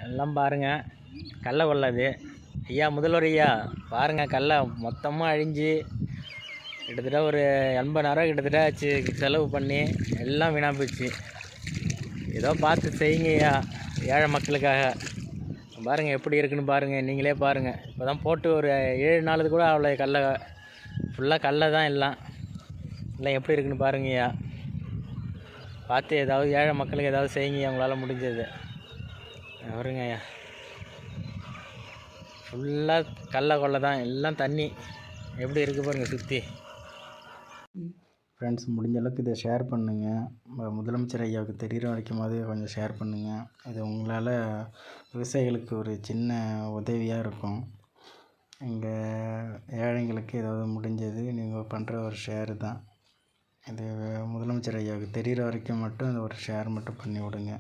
எல்லாம் பாருங்கள், கடல கொள்ளை அது. ஐயா முதல்வர் ஐயா பாருங்கள், கடல மொத்தமாக அழிஞ்சு கிட்டத்தட்ட ஒரு 80,000 கிட்டத்தட்ட ஆச்சு செலவு பண்ணி, எல்லாம் வீணாக போச்சு. ஏதோ பார்த்து செய்யுங்க ஐயா, ஏழை மக்களுக்காக. பாருங்கள் எப்படி இருக்குன்னு பாருங்கள், நீங்களே பாருங்கள். இப்போ தான் போட்டு ஒரு 7 நாளுக்கு கூட அவ்வளோ கடல, ஃபுல்லாக கடல தான் எல்லாம் எப்படி இருக்குன்னு பாருங்க ஐயா. பார்த்து ஏதாவது ஏழை மக்களுக்கு ஏதாவது செய்யுங்க உங்களால் முடிஞ்சது. வருங்க ஐயா, ஃபுல்லாக கடல கொள்ளை தான், எல்லாம் தண்ணி எப்படி இருக்குது பாருங்கள் சுற்றி. ஃப்ரெண்ட்ஸ், முடிஞ்ச அளவுக்கு இதை ஷேர் பண்ணுங்கள். முதலமைச்சர் ஐயாவுக்கு தெரிகிற வரைக்குமாவது கொஞ்சம் ஷேர் பண்ணுங்கள். இது உங்களால் விவசாயிகளுக்கு ஒரு சின்ன உதவியாக இருக்கும். இங்கே ஏழைங்களுக்கு ஏதாவது முடிஞ்சது நீங்கள் பண்ணுற ஒரு ஷேரு தான் இது. முதலமைச்சர் ஐயாவுக்கு தெரிகிற வரைக்கும் மட்டும் இந்த ஒரு ஷேர் மட்டும் பண்ணி விடுங்க.